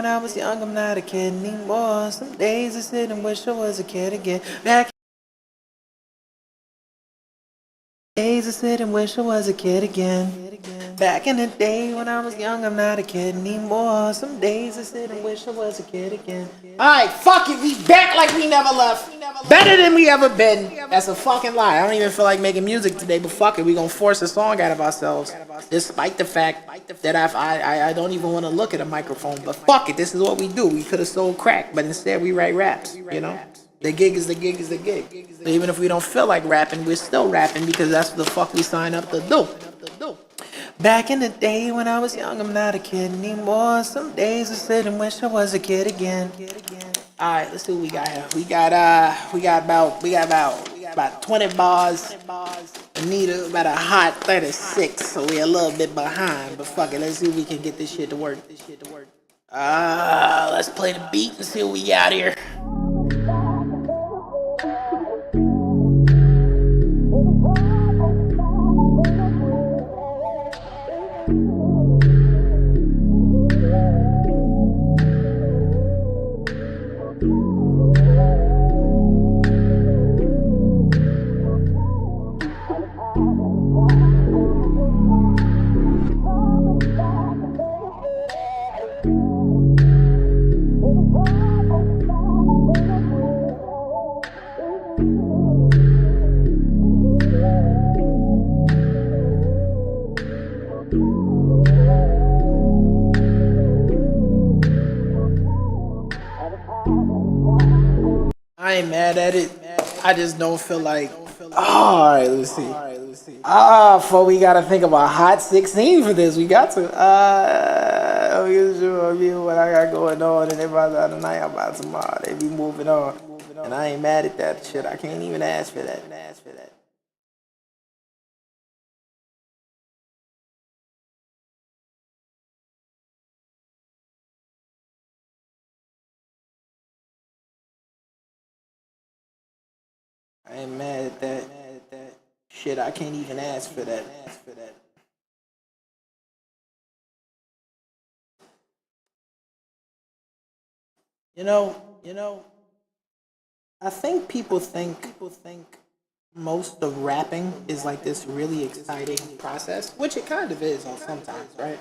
when I was young, I'm not a kid anymore. Some days I sit and wish I was a kid again. Days I sit and wish I was a kid again. Back in the day when I was young, I'm not a kid anymore. Some days I sit and wish I was a kid again. Alright, fuck it, we back like we never left. Better than we ever been. That's a fucking lie. I don't even feel like making music today, but fuck it, we gonna force a song out of ourselves. Despite the fact that I don't even want to look at a microphone, but fuck it, this is what we do. We could have sold crack, but instead we write raps, you know? The gig is the gig is the gig. So even if we don't feel like rapping, we're still rapping because that's what the fuck we signed up to do. Back in the day when I was young, I'm not a kid anymore. Some days I sit and wish I was a kid again. Alright, let's see what we got here. We got about 20 bars. Anita about a hot 36, so we're a little bit behind. But fuck it, let's see if we can get this shit to work. Let's play the beat and see what we got here. I ain't mad at it. I just don't feel like. Alright, let's see. For we gotta think about Hot 16 for this. We got to. What I got going on, and everybody's out tonight about tomorrow. They be moving on. And I ain't mad at that shit. I can't even ask for that. I ain't mad at that. Shit, I can't even ask for that. You know, I think people think most of rapping is like this really exciting process, which it kind of is sometimes, right?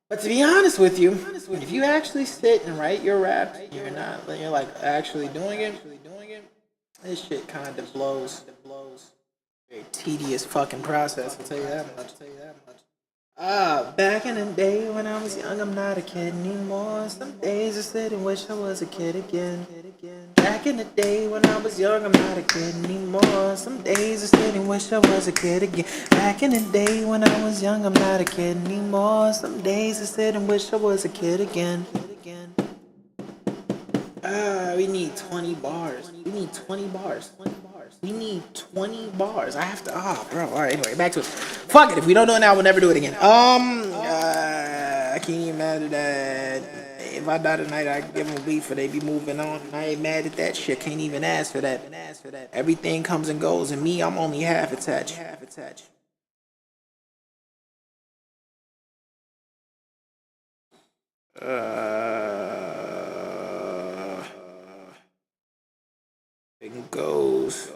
But to be honest with you, if you actually sit and write your raps, you're like actually doing it. This shit kind of blows. Very tedious fucking process. I'll tell you that much. Back in the day when I was young, I'm not a kid anymore. Some days I sit and wish I was a kid again. Back in the day when I was young, I'm not a kid anymore. Some days I sit and wish I was a kid again. Back in the day when I was young, I'm not a kid anymore. Some days I sit and wish I was a kid again. We need 20 bars. We need 20 bars. I have to. Bro. All right. Anyway, back to it. Fuck it. If we don't do it now, we'll never do it again. I can't even mad at that. If I die tonight, I give them a beat for they be moving on. I ain't mad at that shit. Can't even ask for that. Everything comes and goes, and me, I'm only half attached. It goes.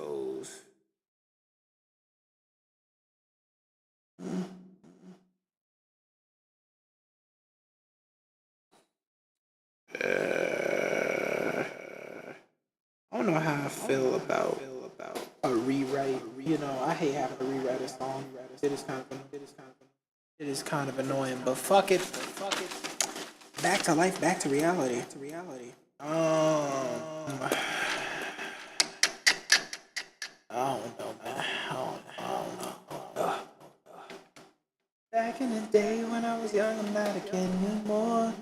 I don't know how I feel about a rewrite. I hate having to rewrite a song. It is kind of annoying, but fuck it. Back to life, back to reality. I don't know, man. I don't know. Back in the day when I was young, I'm not a kid anymore.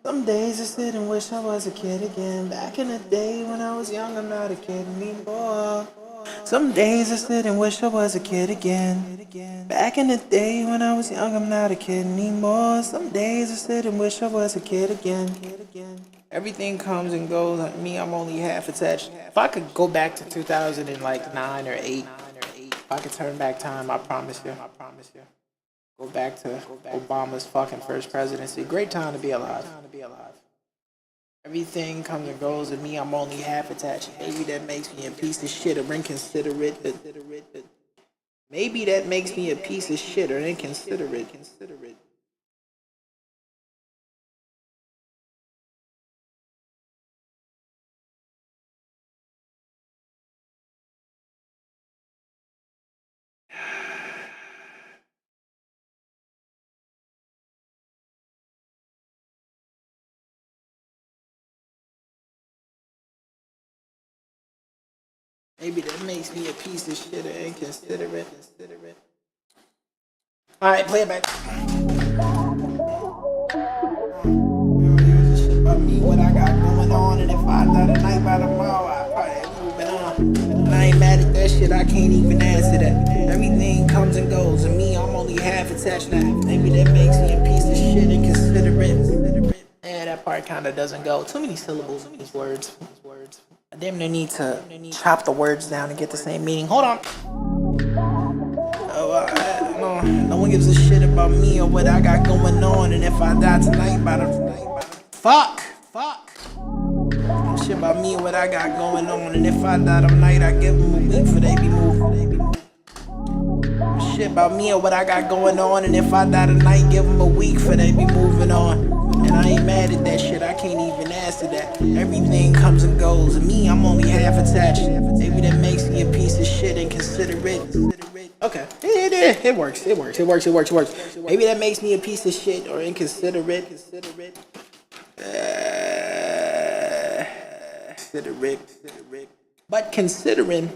Some days I sit and wish I was a kid again. Back in the day when I was young, I'm not a kid anymore. Some days I sit and wish I was a kid again. Back in the day when I was young, I'm not a kid anymore. Some days I sit and wish I was a kid again. Everything comes and goes. Me, I'm only half attached. If I could go back to 2009 or 8, if I could turn back time, I promise you. Go back to Obama's fucking first presidency. Great time to be alive. Everything comes and goes, and me, I'm only half attached. Maybe that makes me a piece of shit or inconsiderate. Maybe that makes me a piece of shit or inconsiderate. Maybe that makes me a piece of shit or inconsiderate. Alright, play it back. Shit about me, what I got going on, and if I die tonight by tomorrow, I probably moving on. And I ain't mad at that shit, I can't even answer that. Everything comes and goes, and me, I'm only half attached now. Maybe that makes me a piece of shit and considerate. Yeah, that part kinda doesn't go. Too many syllables in these words. I damn near need to chop the words down and get the same meaning. Hold on. No one gives a shit about me or what I got going on, and if I die tonight by the fuck. No shit about me or what I got going on, and if I die tonight, I give them a week for they be moving. No shit about me or what I got going on, and if I die tonight, give them a week for they be moving on. And I ain't mad at that shit, I can't even answer that. Everything comes and goes, and me, I'm only half attached. Maybe that makes me a piece of shit and considerate. Okay, it works. Maybe that makes me a piece of shit or inconsiderate. But considering.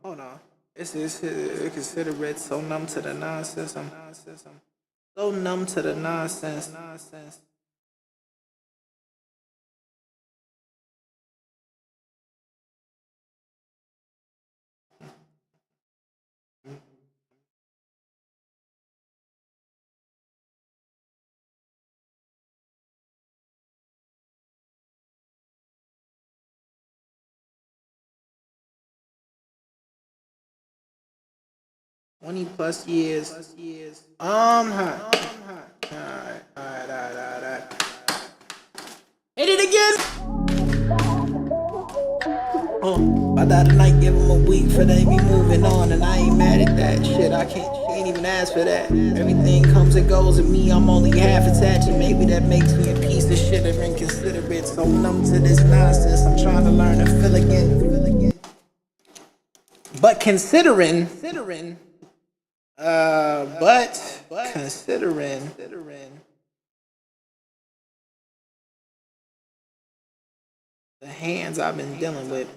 Hold on. It's considerate, so numb to the nonsense. So numb to the nonsense. +20 years. Alright. Hit it again! By that tonight, give them a week for they be moving on, and I ain't mad at that shit. I can't even ask for that. Everything comes and goes, and me, I'm only half attached, and maybe that makes me a piece of shit or inconsiderate. So numb to this nonsense, I'm trying to learn to feel again. But considering. The hands I've been dealing with.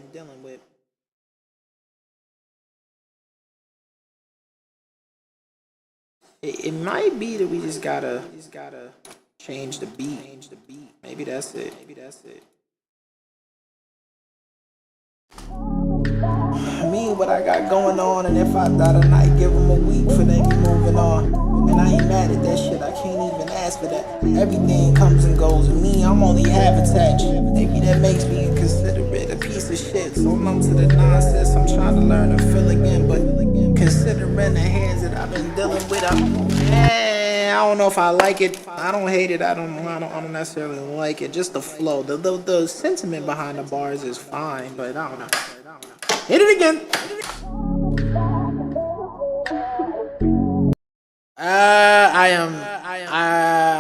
It might be that we just gotta change the beat. Maybe that's it. Me, what I got going on, and if I die tonight, give them a week for they be moving on. And I ain't mad at that shit, I can't even ask for that. Everything comes and goes, and me, I'm only half attached. Maybe that makes me inconsiderate, a piece of shit. So numb to the nonsense, I'm trying to learn to feel again. But considering the hands that I've been dealing with, I don't know if I like it. I don't hate it. I don't necessarily like it. Just the flow, the sentiment behind the bars is fine, but I don't know. Hit it again.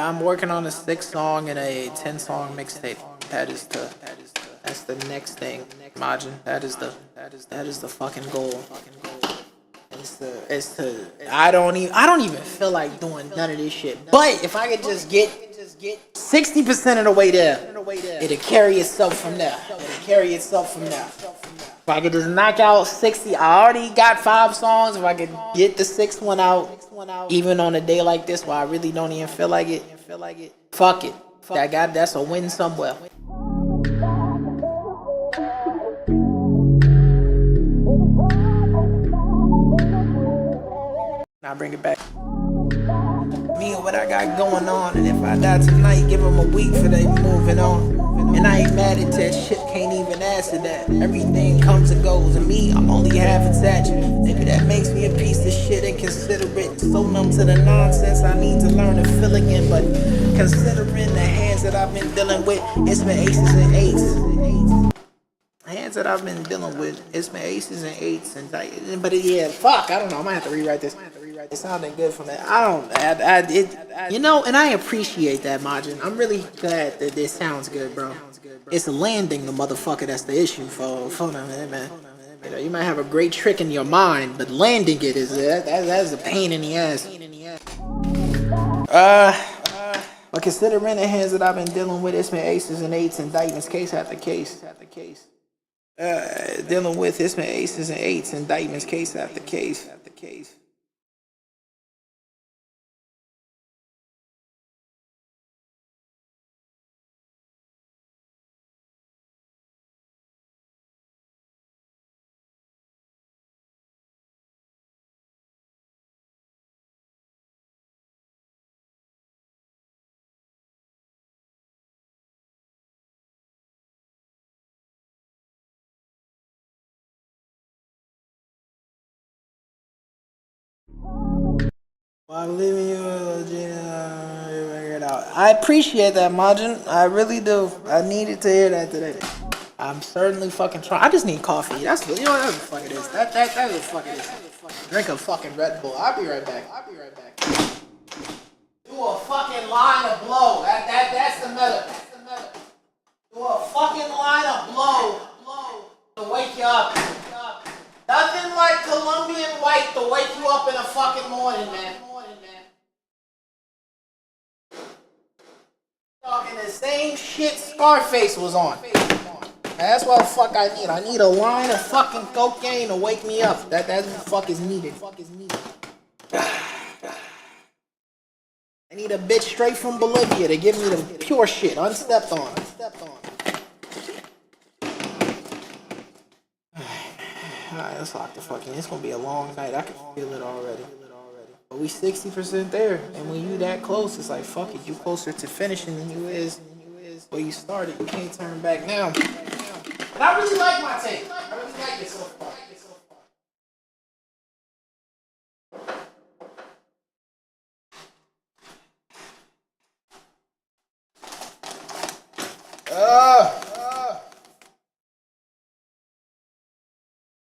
I'm working on a 6-song and a 10-song mixtape. That's the next thing, Majin. That is the fucking goal. I don't even feel like doing none of this shit. But if I could just get 60% of the way there, it'll carry itself from there. If I could just knock out 60, I already got 5 songs. If I could get the 6th one out, even on a day like this where I really don't even feel like it, fuck it. That's a win somewhere. Now bring it back. Me and what I got going on, and if I die tonight, give them a week for they moving on. And I ain't mad at that shit, can't even answer that. Everything comes and goes, and me, I'm only half attached. Maybe that makes me a piece of shit inconsiderate. So numb to the nonsense, I need to learn to feel again. But considering the hands that I've been dealing with, it's been aces and eights. Hands that I've been dealing with, it's been aces and eights. But yeah, fuck, I don't know, I might have to rewrite this. It sounded good from that. You know, and I appreciate that, Majin. I'm really glad that this sounds good, bro. It's landing the motherfucker that's the issue for them, man. You know, you might have a great trick in your mind, but landing it is that's a pain in the ass. But considering the hands that I've been dealing with, it's been aces and eights, indictments, case after case. Dealing with, it's been aces and eights, indictments, case after case. I'm leaving you, figure it out. I appreciate that, Majin. I really do. I needed to hear that today. I'm certainly fucking trying. I just need coffee. That's what, you know, that's what the fuck it is. That is the fuck it is. Drink a fucking Red Bull. I'll be right back. Do a fucking line of blow. That's the meta. Do a fucking line of blow to wake you up. Nothing like Colombian white to wake you up in the fucking morning, man. Talking the same shit Scarface was on. That's what the fuck I need. I need a line of fucking cocaine to wake me up. That's what the fuck is needed. I need a bitch straight from Bolivia to give me the pure shit, unstepped on. Alright, let's lock the fuck in. It's gonna be a long night. I can feel it already. But we 60% there, and when you that close, it's like, fuck it, you closer to finishing than you is where you started. You can't turn back now. But I really like my take. I really like it so far.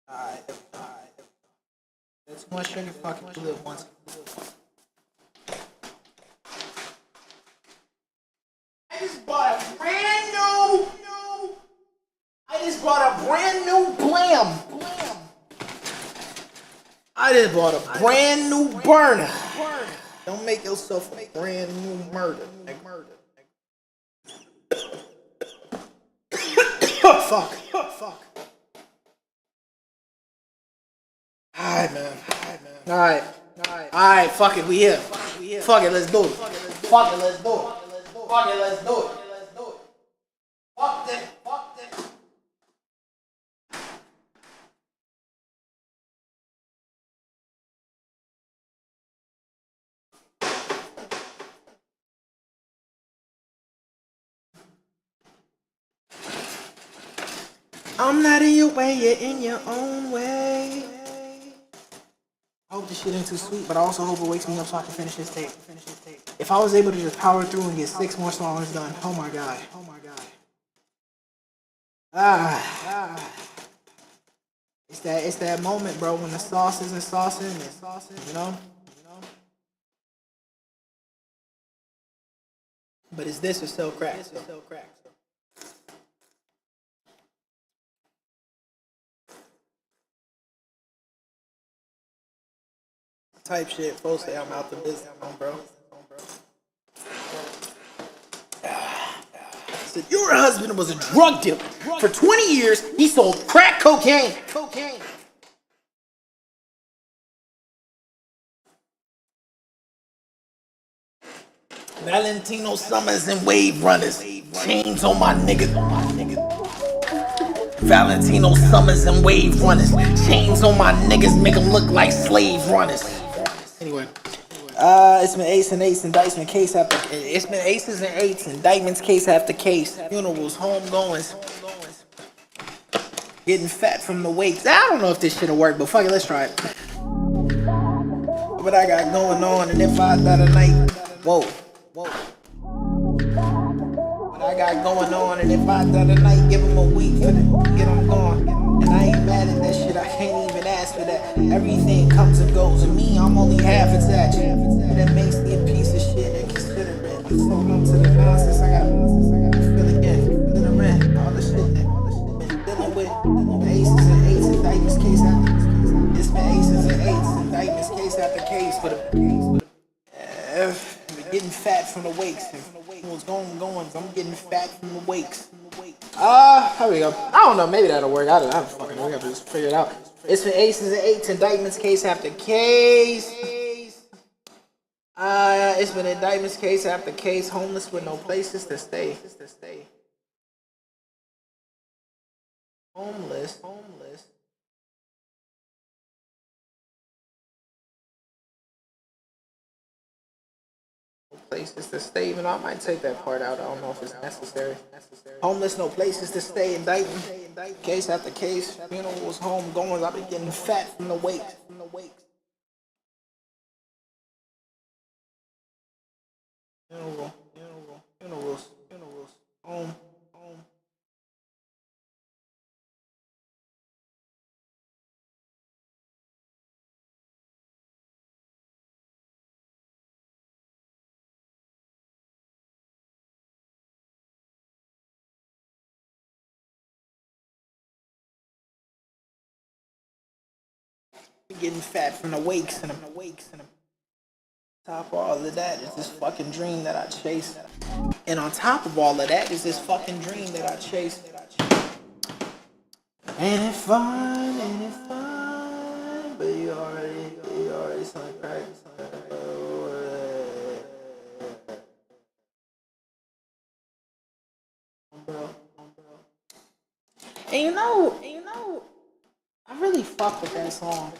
Alright. That's too much sugar fucking do it once. I just bought a brand new blam. I just bought a brand new burner. Don't make yourself a brand new murder. Fuck. Alright, man. Alright, fuck it, we here. Fuck it, let's do it. Fuck that. I'm not in your way, you're in your own way. I hope this shit ain't too sweet, but I also hope it wakes me up so I can finish this tape. If I was able to just power through and get 6 more songs done, oh my god. It's that moment, bro, when the sauce isn't saucing, you know? But it's this or still crack. Type shit, folks say I'm out the business, bro. Said, your husband was a drug dealer. For 20 years, he sold crack cocaine. Valentino Summers and Wave Runners. Chains on my niggas. Valentino Summers and Wave Runners. Chains on my niggas make them look like slave runners. Anyway. It's been ace and eights, indictment case after. It's been aces and eights, indictments case after case. Funerals, homegoings, getting fat from the wakes. I don't know if this shit'll work, but fuck it, let's try it. What I got going on, and if I die tonight, whoa. What I got going on, and if I die tonight, give them a week for the get them gone. And I ain't mad at that shit, I can't even ask for that. Everything comes and goes, and me, I'm only half attached. That makes me a piece of shit and considerate. So on to the nonsense, I got to feel again, considering all the shit that been dealing with. Aces and eights, indictments case after. It's been aces and eights, indictments case after case. But getting fat from the wakes. What's going, I'm getting fat from the wakes. Here we go. I don't know, maybe that'll work. I don't fucking know. We have to just figure it out. It's been aces and eights, indictments case after case. It's been indictments case after case. Homeless with no places to stay. Homeless. Places to stay. Even though I might take that part out. I don't know if it's necessary. Homeless, no places to stay. Indictment case after case. Funerals, homegoings. I've been getting fat from the wakes. Funerals. Home. Getting fat from the wakes and top of all of that is this fucking dream that I chase. And on top of all of that is this fucking dream that I chase. Ain't it fun, but you already something crack. And you know, I really fuck with that song.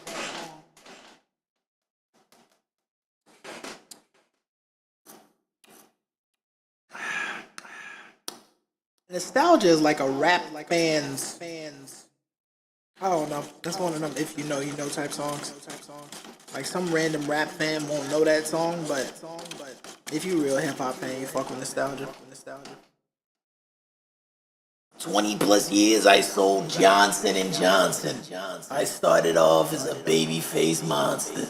Nostalgia is like a rap fans. I don't know. That's one of them if you know type songs. Like some random rap fan won't know that song, but if you real hip hop fan, you fuck with nostalgia. 20 plus years I sold Johnson & Johnson. I started off as a baby-faced monster.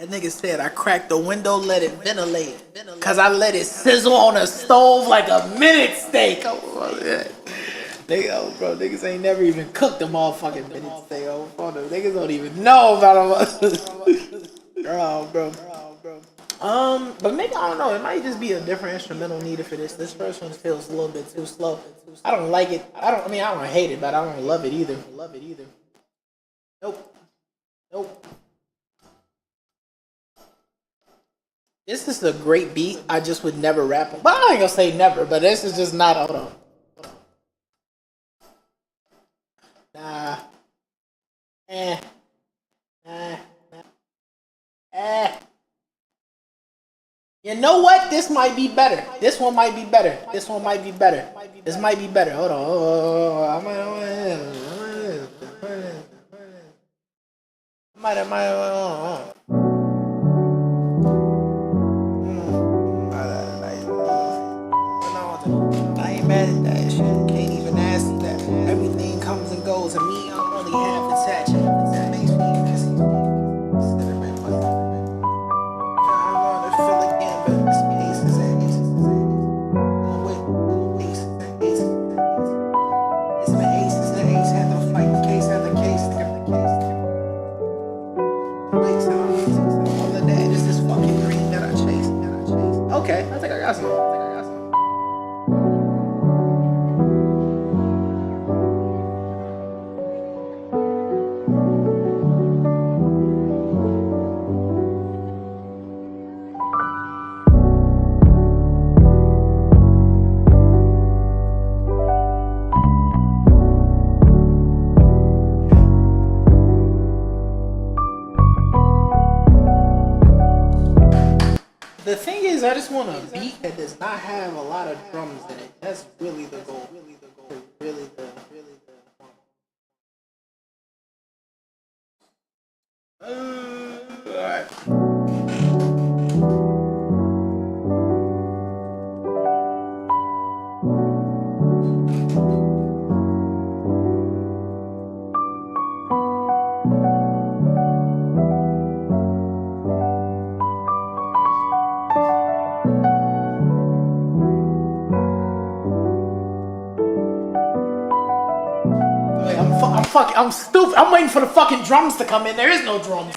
That nigga said I cracked the window, let it ventilate. Cause I let it sizzle on a stove like a minute steak. Oh, yeah. Niggas ain't never even cooked a motherfucking minute steak. Oh, niggas don't even know about them. bro. But maybe, I don't know, it might just be a different instrumental needed for this. This first one feels a little bit too slow. I don't like it. I don't hate it, but I don't love it either. Nope. This is a great beat. I just would never rap it. But I ain't gonna say never, but this is just not, hold on. Nah. You know what? This might be better. This one might be better. This might be better. Hold on. I ain't mad at that shit. Can't even ask that. Everything comes and goes, and me, I'm only half attached. That makes me messy. I want to feel again, but it's aces and aces. It's been aces and aces. Had to fight case after case. All of that is this fucking dream that I chase. Okay, I think I got some. on a beat that does not have a lot of drums in it. That's really the goal. Really the. Alright. I'm stupid. I'm waiting for the fucking drums to come in. There is no drums.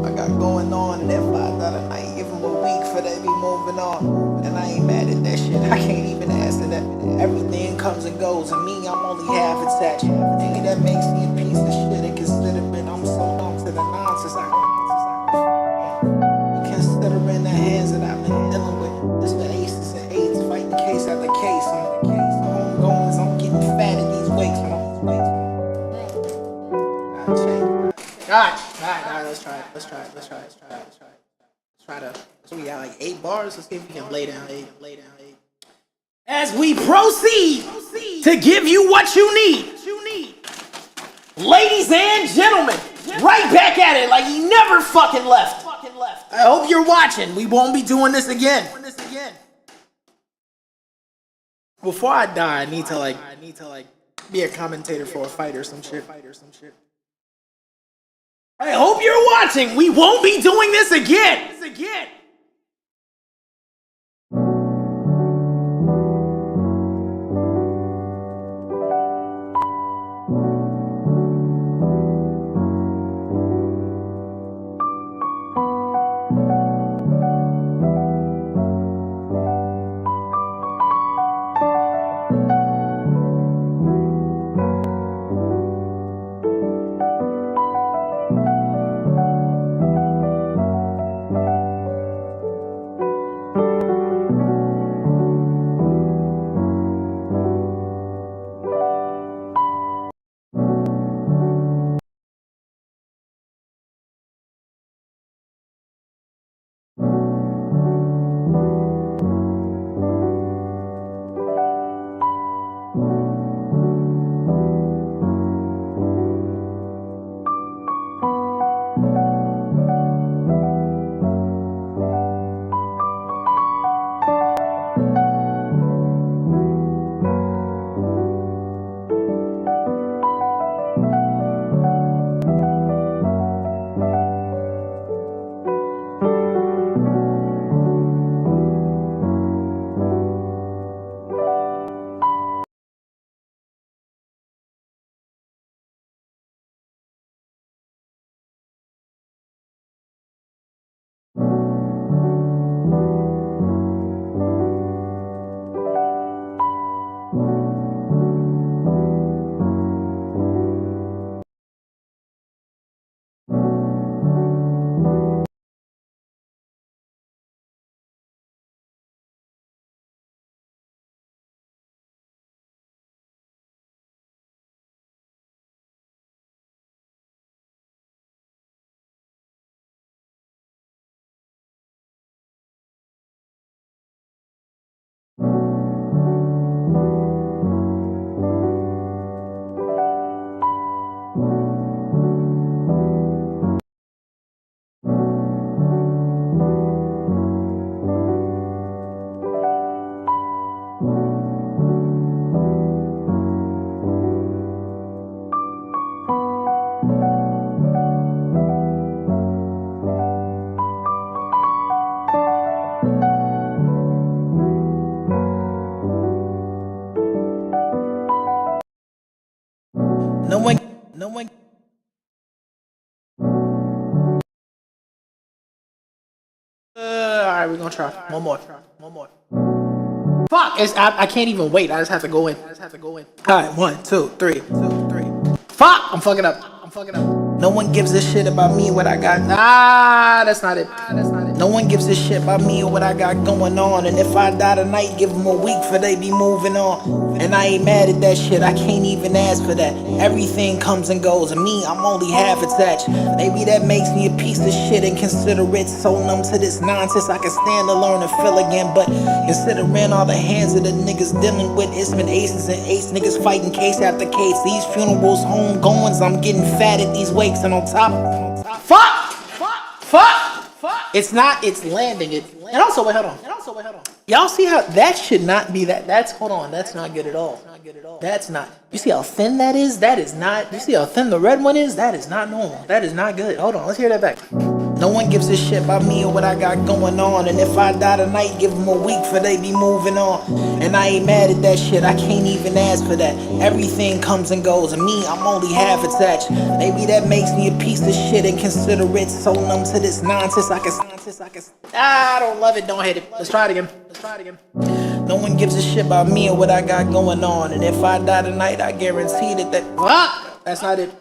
I got going on and if I got a night, give them a week for they be moving on. And I ain't mad at that shit. I can't even answer that. Everything comes and goes, and me, I'm only half attached. Maybe that makes me a piece of shit and considering I'm so numb to the nonsense. Considering the hands that I've been dealing with, just the aces and eights, fighting case after case. I'm getting fat at these weights. Alright, let's try it. So we got like 8 bars. Let's see if we can lay down 8. As we proceed to give you what you need. Ladies and gentlemen, right back at it like he never fucking left. I hope you're watching. We won't be doing this again. Before I die, I need to like be a commentator for a fight or some shit. I hope you're watching. We won't be doing this again. No one. Alright, we're gonna try. One more. Fuck! I can't even wait. I just have to go in. Alright, 1, 2, 3. Fuck! I'm fucking up. No one gives a shit about me, what I got. Ah, that's not it. No one gives a shit about me or what I got going on. And if I die tonight, give them a week for they be moving on. And I ain't mad at that shit, I can't even ask for that. Everything comes and goes, and me, I'm only half attached. Maybe that makes me a piece of shit and consider it so numb to this nonsense. I can stand to learn and feel again. But considering all the hands of the niggas dealing with, it's been aces and eights, niggas fighting case after case. These funerals, homegoings, I'm getting fat at these wakes. And on top, fuck. It's not, it's landing it. And also, wait, hold on. Y'all see how that should not be that? Hold on, that's not good at all. That's not. You see how thin that is? That is not. You see how thin the red one is? That is not normal. That is not good. Hold on, let's hear that back. No one gives a shit about me or what I got going on. And if I die tonight, give them a week for they be moving on. And I ain't mad at that shit, I can't even ask for that. Everything comes and goes, and me, I'm only half attached. Maybe that makes me a piece of shit and consider it so numb to this nonsense. I don't love it, don't hate it. Let's try it again. No one gives a shit about me or what I got going on. And if I die tonight, I guarantee that that's not it.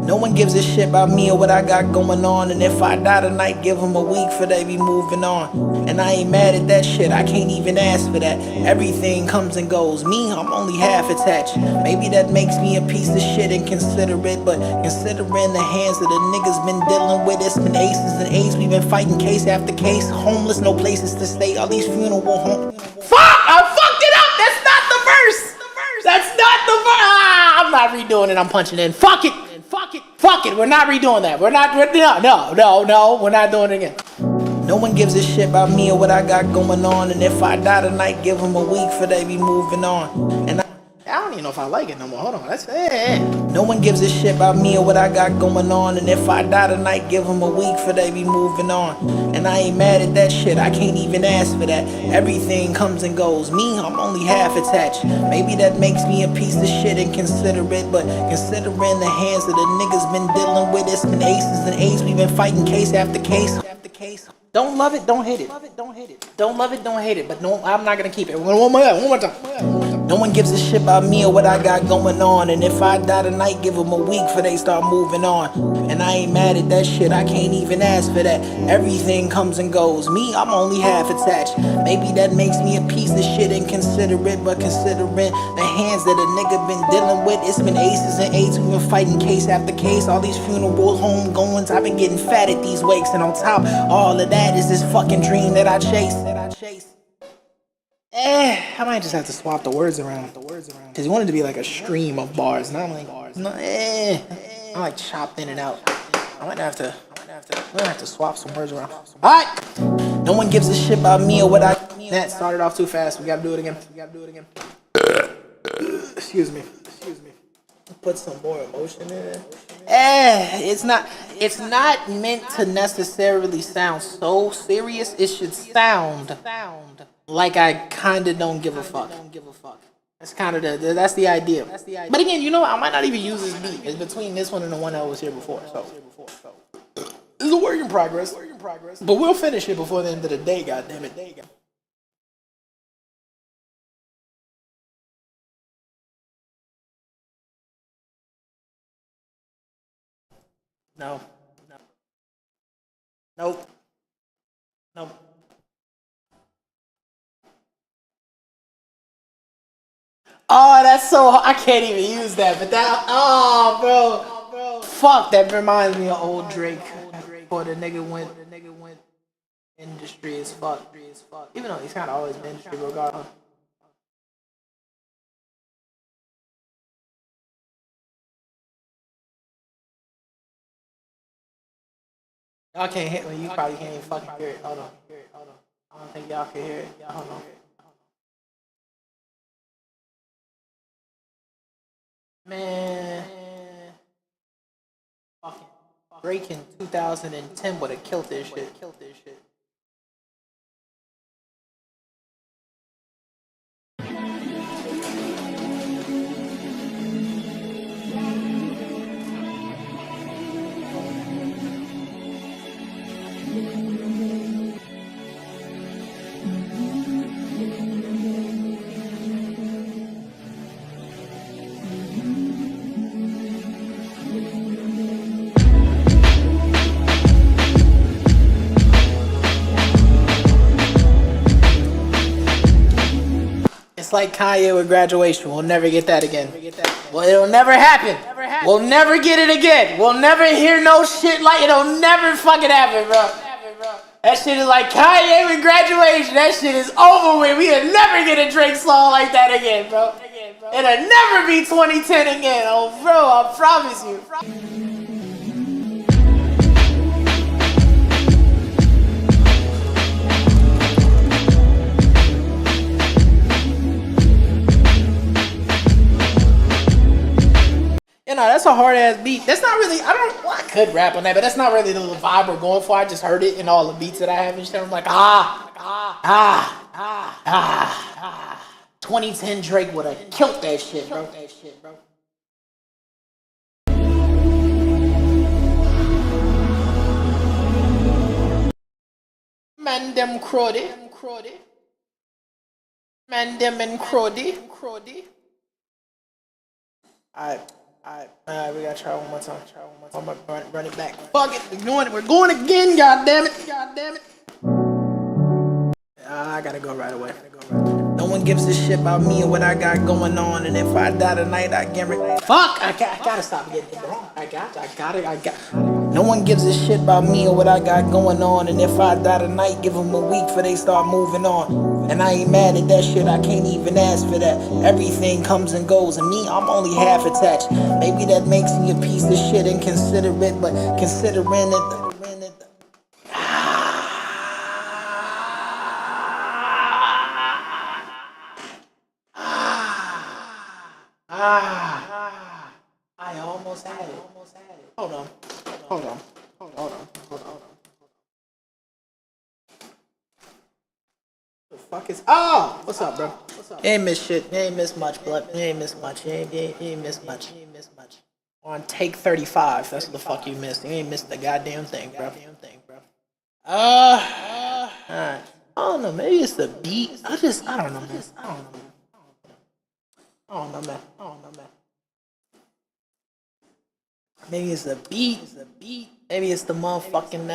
No one gives a shit about me or what I got going on. And if I die tonight, give them a week for they be moving on. And I ain't mad at that shit, I can't even ask for that. Everything comes and goes, me, I'm only half attached. Maybe that makes me a piece of shit and consider it. But considering the hands that the niggas been dealing with, it's been aces and eights, we been fighting case after case. Homeless, no places to stay, all these funeral homes. Fuck! I fucked it up! That's not the verse! I'm not redoing it, I'm punching in. Fuck it, we're not redoing that. We're not doing it again. No one gives a shit about me or what I got going on. And if I die tonight, give them a week for they be moving on. And I don't even know if I like it no more. Hold on, No one gives a shit about me or what I got going on. And if I die tonight, give them a week for they be moving on. And I ain't mad at that shit, I can't even ask for that. Everything comes and goes, me, I'm only half attached. Maybe that makes me a piece of shit and consider it. But considering the hands that the niggas been dealing with, it's been aces and eights, we been fighting case after case. Don't love it, don't hate it. Don't love it, don't hate it. But no, I'm not gonna keep it. One more time. No one gives a shit about me or what I got going on. And if I die tonight, give them a week for they start moving on. And I ain't mad at that shit, I can't even ask for that. Everything comes and goes, me, I'm only half attached. Maybe that makes me a piece of shit and consider it. But considering the hands that a nigga been dealing with, it's been aces and eights, we been fighting case after case. All these funerals, homegoings, I've been getting fat at these wakes. And on top, all of that is this fucking dream that I chase. I might just have to swap the words around. Cause you want it to be like a stream of bars, not like bars. No, I'm like chopped in and out. I'm gonna have to swap some words around. Alright! No one gives a shit about me or what I. That started off too fast. We gotta do it again. Excuse me. Put some more emotion in it. It's not meant to necessarily sound so serious. It should sound like I kinda don't give a fuck. That's kind of that's the idea. But again, you know, I might not even use this beat. It's between this one and the one that was here before. So it's a work in progress. But we'll finish it before the end of the day. Goddamn it. No. Nope. Oh, that's so I can't even use that, but bro. Fuck, that reminds me of old Drake. Before the nigga went industry as fuck. Even though he's kinda always been industry regardless. Y'all can't hit me, you probably can't even fucking hear it. Hold on. I don't think y'all can hear it. Hold on. Man, fucking Drake in 2010 would have killed this shit. It's like Kanye with graduation. We'll never get that again. Well, it'll never happen. We'll never get it again. We'll never hear no shit like it'll never fucking happen, bro. That shit is like Kanye with graduation. That shit is over with. We'll never get a Drake song like that again, bro. It'll never be 2010 again. Oh, bro, I promise you. You know, that's a hard ass beat. That's not really, I could rap on that, but that's not really the vibe we're going for. I just heard it in all the beats that I have and shit. I'm like, 2010 Drake would have killed that shit, bro. Man, them cruddy. Man, them and cruddy. Alright, we gotta try one more time. I'm gonna run it back. Fuck it, we're going again, goddammit. I gotta go right away. No one gives a shit about me and what I got going on, and if I die tonight, I guarantee. Fuck! I gotta stop getting it wrong. I got. No one gives a shit about me or what I got going on, and if I die tonight, give them a week for they start moving on. And I ain't mad at that shit, I can't even ask for that. Everything comes and goes, and me, I'm only half attached. Maybe that makes me a piece of shit inconsiderate, but considering it. I almost had it. Hold on. The fuck is? Oh, what's up, bro? You ain't missed shit. You ain't missed much, blood. You ain't missed much. On take 35, that's what the fuck you missed. You ain't missed the goddamn thing, bro. Alright. I don't know. Maybe it's the beat. I don't know, man. I don't know, man. Maybe it's the beat. Maybe it's the motherfucking.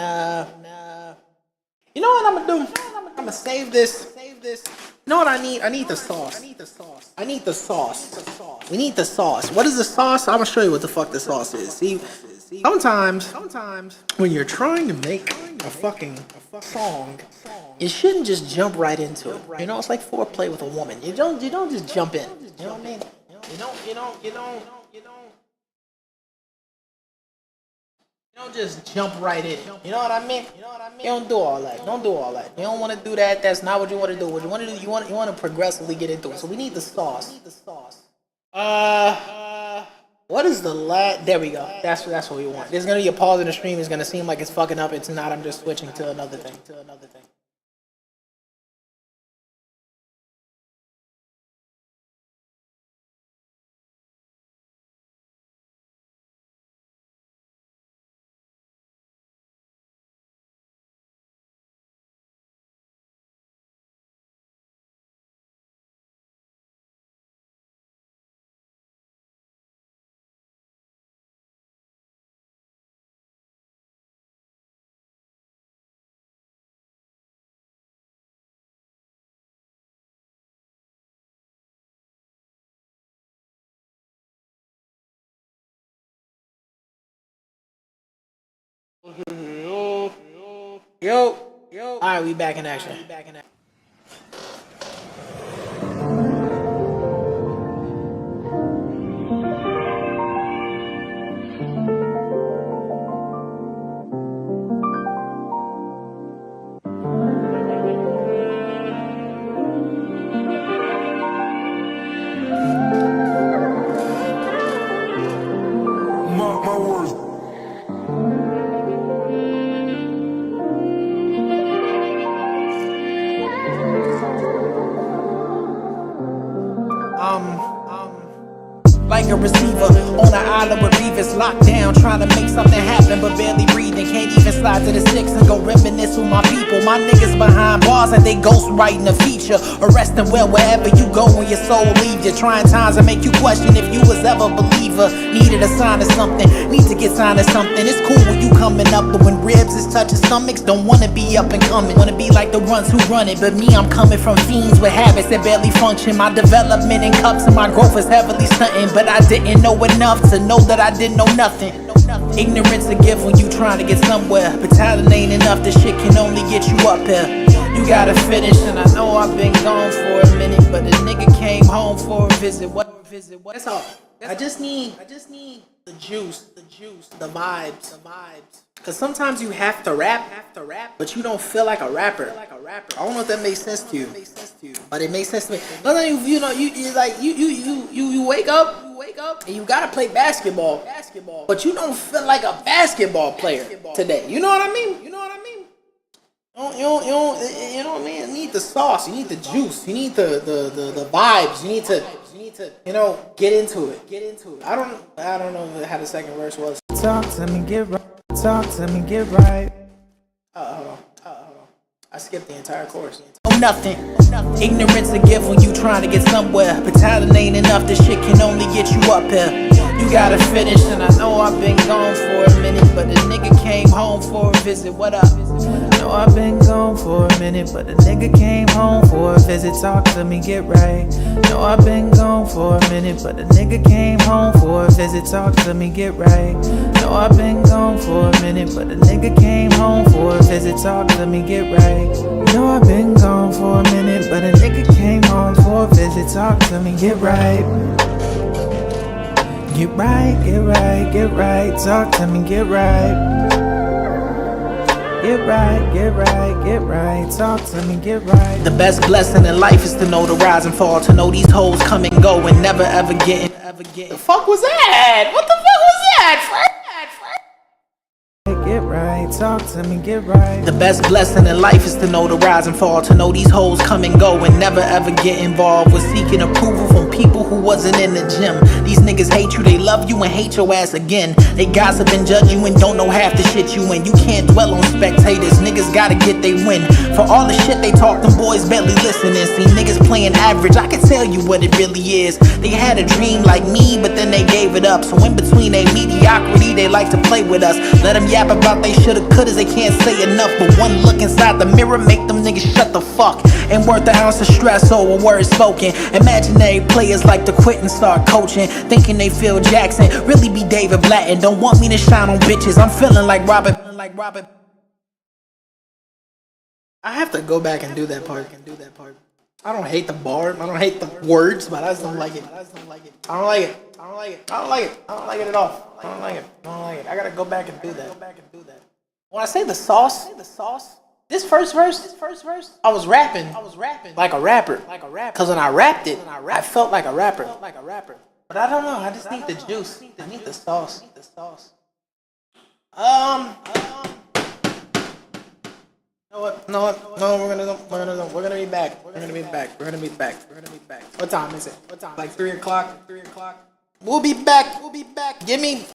You know what I'm gonna do? I'm gonna save this. You know what I need? I need the sauce. We need the sauce. What is the sauce? I'm gonna show you what the fuck the sauce is. See, sometimes when you're trying to make a fucking song, you shouldn't just jump right into it. You know, it's like foreplay with a woman. You don't just jump in. You know what I mean? You don't just jump right in. You know what I mean? You don't do all that. You don't want to do that. That's not what you want to do. What you want to do, you want to progressively get into it. So we need the sauce. What is the there we go. That's what we want. There's gonna be a pause in the stream. It's gonna seem like it's fucking up. It's not. I'm just switching to another thing. Yo. Alright, we back in action. My words. a receiver. On an island with Revis locked down, trying to make something happen, but barely breathing. Can't even slide to the six and go reminisce with my people. My niggas behind bars like they ghost writing a feature. Arresting well wherever you go when your soul leaves you. Trying times to make you question if you was ever a believer. Needed a sign of something, need to get signed to something. It's cool when you coming up, but when ribs is touching stomachs, don't wanna be up and coming. Wanna be like the ones who run it, but me, I'm coming from fiends with habits that barely function. My development in cups and my growth is heavily stunting, but I didn't know enough to know that I didn't know nothing. Ignorance a gift when you trying to get somewhere, but talent ain't enough. This shit can only get you up here. You gotta finish, and I know I've been gone for a minute, but the nigga came home for a visit. What? That's all. I just need the juice, the vibes. Cause sometimes you have to rap, but you don't feel like a rapper. I don't know if that makes sense to you, but it makes sense to me. Sometimes you wake up and you gotta play basketball, but you don't feel like a basketball player today. You know what I mean? You know what I mean? You need the sauce, you need the juice, you need the vibes, you need to get into it. I don't know how the second verse was. Talk to me, get right. Hold on. I skipped the entire chorus. Nothing. Ignorance a gift when you trying to get somewhere, but talent ain't enough. This shit can only get you up here. You gotta finish, and I know I've been gone for a minute, but the nigga came home for a visit. What up? I know I've been gone for a minute, but the nigga came home for a visit. Talk to me, get right. Know I've been gone for a minute, but the nigga came home for a visit. Talk to me, get right. Know I've been gone for a minute, but the nigga came home for a visit. Talk to me, get right. Know I've been gone for a minute, but a nigga came home for a visit. Talk to me, get right. Get right. Talk to me, get right. Get right. Talk to me, get right. The best blessing in life is to know the rise and fall, to know these hoes come and go and never ever getting. The fuck was that? What the fuck was that, Fred? Get right, talk to me, get right. The best blessing in life is to know the rise and fall, to know these hoes come and go and never ever get involved with seeking approval from people who wasn't in the gym. These niggas hate you, they love you and hate your ass again. They gossip and judge you and don't know half the shit you in. You can't dwell on spectators, niggas gotta get they win. For all the shit they talk, them boys barely listening. See niggas playing average, I can tell you what it really is. They had a dream like me, but then they gave it up. So in between they mediocrity, they like to play with us. Let them yap about they shoulda couldas, they can't say enough. But one look inside the mirror make them niggas shut the fuck. Ain't worth the ounce of stress or a word spoken. Imaginary players like to quit and start coaching, thinking they Phil Jackson, really be David Blatten. Don't want me to shine on bitches, I'm feeling like Robert. I have to go back and do that part. I don't hate the bar, I don't hate the words, but I just don't like it. I don't like it at all. I don't like it. I gotta go back and do that. When I say the sauce, this first verse, I was rapping like a rapper. Cause when I rapped it, I felt like a rapper. But I don't know, I just need the juice. I need the sauce. No, we're gonna be back. What time is it? Like 3 o'clock? We'll be back. Give me